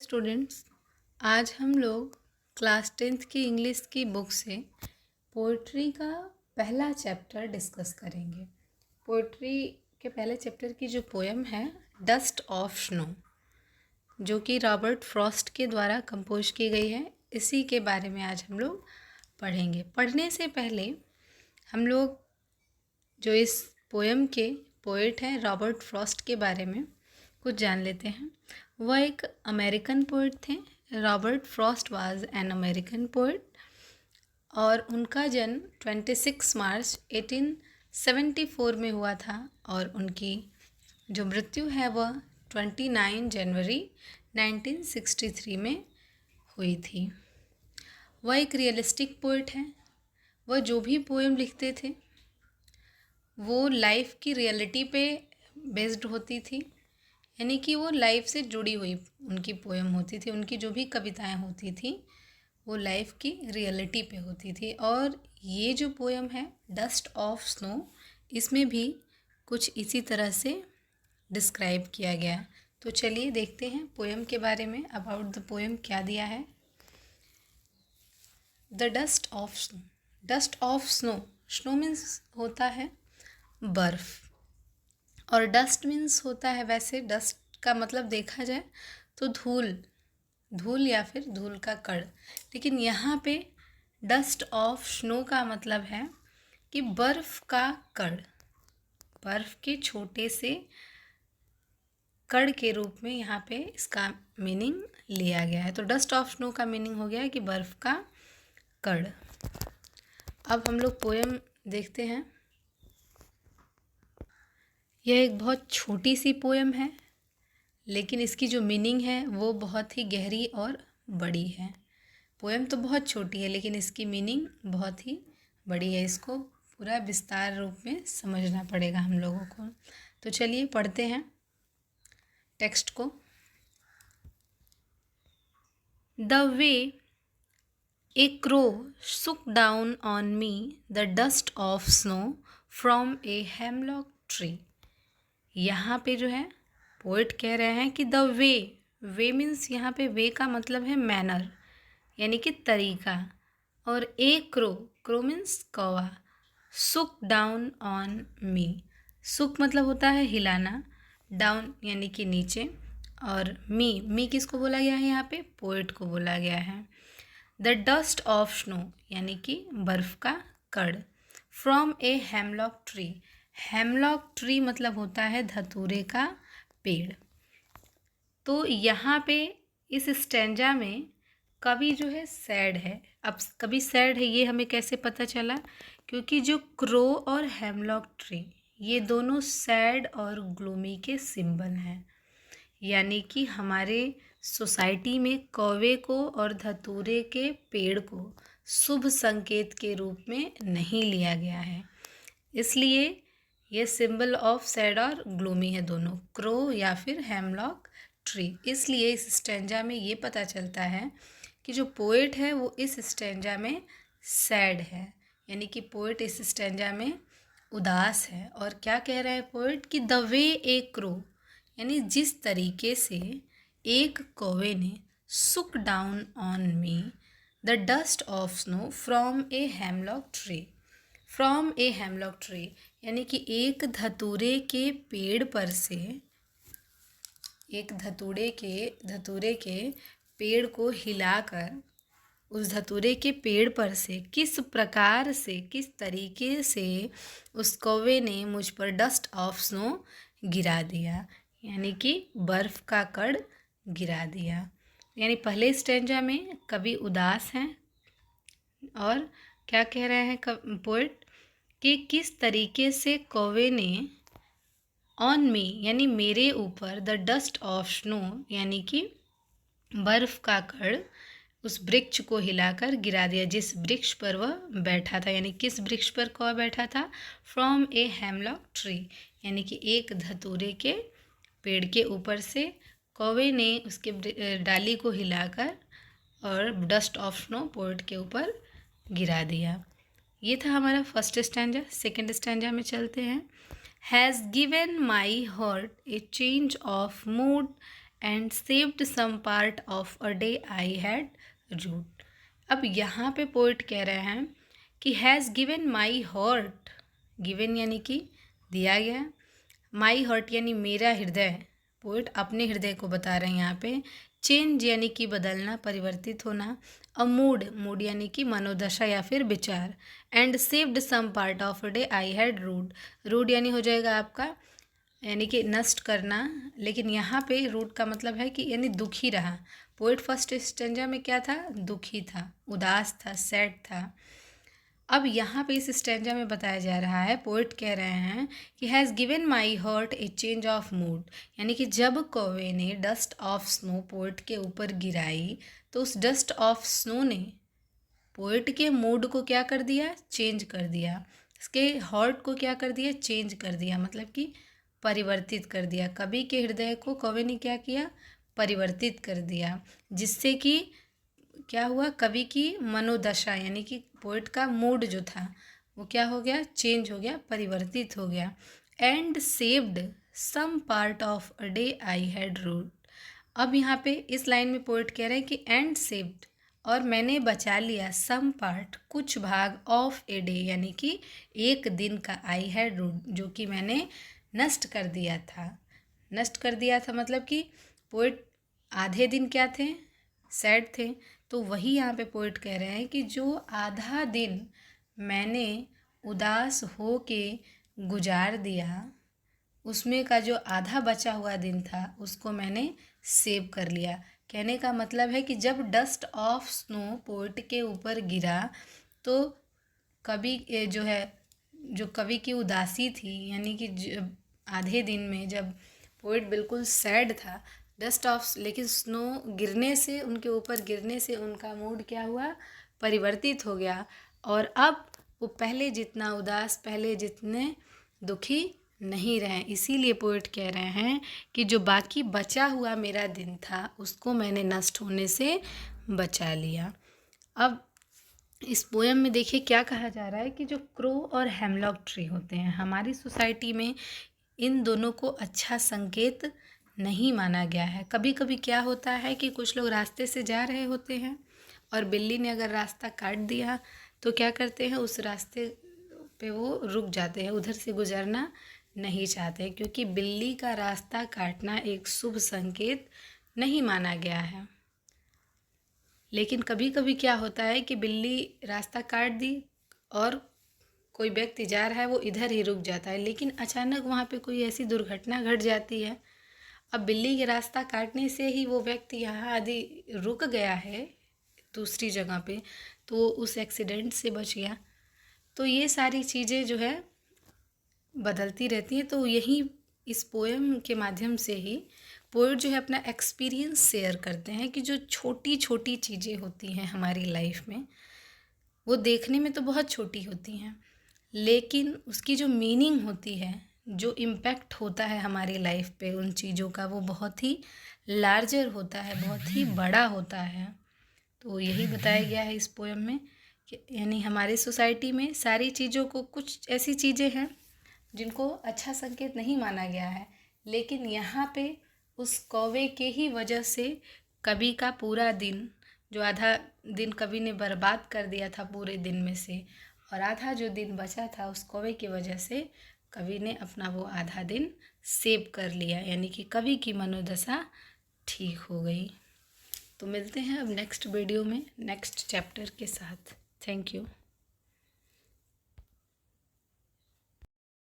Students, आज हम लोग क्लास 10th की इंग्लिश की बुक से पोइट्री का पहला चैप्टर डिस्कस करेंगे। पोइट्री के पहले चैप्टर की जो पोएम है डस्ट ऑफ स्नो, जो कि रॉबर्ट फ्रॉस्ट के द्वारा कंपोज की गई है, इसी के बारे में आज हम लोग पढ़ेंगे। पढ़ने से पहले हम लोग जो इस पोएम के पोइट हैं रॉबर्ट फ्रॉस्ट के बारे में कुछ जान लेते हैं। वह एक अमेरिकन पोइट थे। Robert Frost was an American poet और उनका जन्म 26 मार्च 1874 में हुआ था और उनकी जो मृत्यु है वह 29 जनवरी 1963 में हुई थी। वह एक रियलिस्टिक पोइट हैं। वह जो भी पोएम लिखते थे वो लाइफ की रियलिटी पे बेस्ड होती थी, यानी कि वो लाइफ से जुड़ी हुई उनकी पोएम होती थी। उनकी जो भी कविताएं होती थी वो लाइफ की रियलिटी पे होती थी। और ये जो पोएम है डस्ट ऑफ स्नो, इसमें भी कुछ इसी तरह से डिस्क्राइब किया गया। तो चलिए देखते हैं पोएम के बारे में। अबाउट द पोएम क्या दिया है। The dust of snow. Dust of snow, snow means होता है बर्फ़ और डस्ट मीन्स होता है, वैसे डस्ट का मतलब देखा जाए तो धूल या फिर धूल का कण, लेकिन यहाँ पे डस्ट ऑफ स्नो का मतलब है कि बर्फ़ का कण, बर्फ़ के छोटे से कण के रूप में यहाँ पे इसका मीनिंग लिया गया है। तो डस्ट ऑफ स्नो का मीनिंग हो गया है कि बर्फ़ का कण। अब हम लोग पोएम देखते हैं। यह एक बहुत छोटी सी पोएम है, लेकिन इसकी जो मीनिंग है वो बहुत ही गहरी और बड़ी है। पोएम तो बहुत छोटी है लेकिन इसकी मीनिंग बहुत ही बड़ी है। इसको पूरा विस्तार रूप में समझना पड़ेगा हम लोगों को। तो चलिए पढ़ते हैं टेक्स्ट को। The way A crow shook down on me the dust of snow from a hemlock tree. यहाँ पे जो है पोइट कह रहे हैं कि द वे मीन्स यहाँ पे वे का मतलब है मैनर, यानी कि तरीका। और ए क्रो मीन्स कौवा। सुक डाउन ऑन मी, सुक मतलब होता है हिलाना, डाउन यानी कि नीचे, और मी किसको बोला गया है यहाँ पे, पोइट को बोला गया है। द डस्ट ऑफ स्नो यानी कि बर्फ़ का कण। From a hemlock tree, hemlock tree मतलब होता है धतूरे का पेड़। तो यहाँ पे इस स्टैंजा में कवि जो है सैड है। अब कवि सैड है ये हमें कैसे पता चला, क्योंकि जो क्रो और हेमलॉक ट्री ये दोनों सैड और ग्लूमी के सिंबल हैं। यानी कि हमारे सोसाइटी में कौवे को और धतूरे के पेड़ को शुभ संकेत के रूप में नहीं लिया गया है, इसलिए ये सिंबल ऑफ सैड और ग्लूमी है दोनों, क्रो या फिर हेमलॉक ट्री। इसलिए इस स्टैंजा में ये पता चलता है कि जो पोएट है वो इस स्टैंजा में सैड है, यानी कि पोएट इस स्टैंजा में उदास है। और क्या कह रहा है पोएट कि द वे ए क्रो, यानी जिस तरीके से एक कौवे ने सुक down on me the dust of snow from a hemlock tree. From a hemlock tree यानी कि एक धतूरे के पेड़ पर से, एक धतूरे के पेड़ को हिलाकर उस धतूरे के पेड़ पर से किस प्रकार से, किस तरीके से उस कौवे ने मुझ पर डस्ट ऑफ स्नो गिरा दिया, यानी कि बर्फ़ का कण गिरा दिया। यानी पहले स्टैंजा में कवि उदास हैं और क्या कह रहे हैं पोएट कि किस तरीके से कौवे ने ऑन मी यानी मेरे ऊपर द डस्ट ऑफ स्नो यानी कि बर्फ़ का कण उस वृक्ष को हिलाकर गिरा दिया जिस वृक्ष पर वह बैठा था। यानी किस वृक्ष पर कौवा बैठा था, फ्रॉम ए हेमलॉक ट्री, यानी कि एक धतूरे के पेड़ के ऊपर से कौवे ने उसके डाली को हिलाकर और डस्ट ऑफ स्नो पोएट के ऊपर गिरा दिया। ये था हमारा फर्स्ट स्टैंजा। सेकंड स्टैंजा में चलते हैं। Has given my heart A change of mood and saved some part of a day I had rued. अब यहाँ पे पोइट कह रहे हैं कि has given my hurt, given यानी कि दिया गया, माई हर्ट यानी मेरा हृदय, पोइट अपने हृदय को बता रहे हैं यहाँ पे, चेंज यानी कि बदलना, परिवर्तित होना, अ मूड, मूड यानी कि मनोदशा या फिर विचार, and saved some part of a day I had rued, rued यानी हो जाएगा आपका यानी कि नष्ट करना, लेकिन यहाँ पे रूड का मतलब है कि यानी दुखी रहा। पोइट फर्स्ट स्टेंजा में क्या था, दुखी था, उदास था, सैड था। अब यहाँ पे इस स्टेंजा में बताया जा रहा है, पोइट कह रहे हैं कि has given my hurt A change of mood, यानी कि जब कौवे ने डस्ट ऑफ स्नो पोइट के ऊपर गिराई तो उस डस्ट ऑफ स्नो ने पोइट के मूड को क्या कर दिया, चेंज कर दिया, इसके हर्ट को क्या कर दिया, चेंज कर दिया, मतलब कि परिवर्तित कर दिया। कवि के हृदय को कौवे ने क्या किया, परिवर्तित कर दिया, जिससे कि क्या हुआ, कवि की मनोदशा यानी कि पोइट का मूड जो था वो क्या हो गया, चेंज हो गया, परिवर्तित हो गया। And saved some part of a day I had rued. अब यहाँ पे इस लाइन में पोइट कह रहे हैं कि एंड सेव्ड, और मैंने बचा लिया, सम पार्ट, कुछ भाग, ऑफ ए डे यानी कि एक दिन का, आई हैड रूड जो कि मैंने नष्ट कर दिया था। नष्ट कर दिया था मतलब कि पोइट आधे दिन क्या थे, सैड थे, तो वही यहाँ पे पोइट कह रहे हैं कि जो आधा दिन मैंने उदास हो के गुजार दिया, उसमें का जो आधा बचा हुआ दिन था उसको मैंने सेव कर लिया। कहने का मतलब है कि जब डस्ट ऑफ स्नो पोइट के ऊपर गिरा तो कवि जो है, जो कवि की उदासी थी, यानी कि आधे दिन में जब पोइट बिल्कुल सैड था, डस्ट ऑफ, लेकिन स्नो गिरने से, उनके ऊपर गिरने से उनका मूड क्या हुआ, परिवर्तित हो गया, और अब वो पहले जितना उदास, पहले जितने दुखी नहीं रहे। इसीलिए पोइट कह रहे हैं कि जो बाकी बचा हुआ मेरा दिन था उसको मैंने नष्ट होने से बचा लिया। अब इस पोएम में देखिए क्या कहा जा रहा है कि जो क्रो और हेमलॉक ट्री होते हैं, हमारी सोसाइटी में इन दोनों को अच्छा संकेत नहीं माना गया है। कभी कभी क्या होता है कि कुछ लोग रास्ते से जा रहे होते हैं और बिल्ली ने अगर रास्ता काट दिया तो क्या करते हैं, उस रास्ते पे वो रुक जाते हैं, उधर से गुजरना नहीं चाहते, क्योंकि बिल्ली का रास्ता काटना एक शुभ संकेत नहीं माना गया है। लेकिन कभी कभी क्या होता है कि बिल्ली रास्ता काट दी और कोई व्यक्ति जा रहा है, वो इधर ही रुक जाता है, लेकिन अचानक वहाँ पे कोई ऐसी दुर्घटना घट जाती है। अब बिल्ली के रास्ता काटने से ही वो व्यक्ति यहाँ आदि रुक गया है दूसरी जगह पे, तो उस एक्सीडेंट से बच गया। तो ये सारी चीज़ें जो है बदलती रहती हैं। तो यही इस पोएम के माध्यम से ही पोएट जो है अपना एक्सपीरियंस शेयर करते हैं कि जो छोटी छोटी चीज़ें होती हैं हमारी लाइफ में, वो देखने में तो बहुत छोटी होती हैं, लेकिन उसकी जो मीनिंग होती है, जो इम्पैक्ट होता है हमारी लाइफ पे उन चीज़ों का, वो बहुत ही लार्जर होता है, बहुत ही बड़ा होता है। तो यही बताया गया है इस पोएम में कि यानी हमारी सोसाइटी में सारी चीज़ों को, कुछ ऐसी चीज़ें हैं जिनको अच्छा संकेत नहीं माना गया है, लेकिन यहाँ पे उस कौवे के ही वजह से कवि का पूरा दिन, जो आधा दिन कवि ने बर्बाद कर दिया था पूरे दिन में से, और आधा जो दिन बचा था उस कौवे की वजह से कवि ने अपना वो आधा दिन सेव कर लिया, यानी कि कवि की मनोदशा ठीक हो गई। तो मिलते हैं अब नेक्स्ट वीडियो में नेक्स्ट चैप्टर के साथ। Thank you.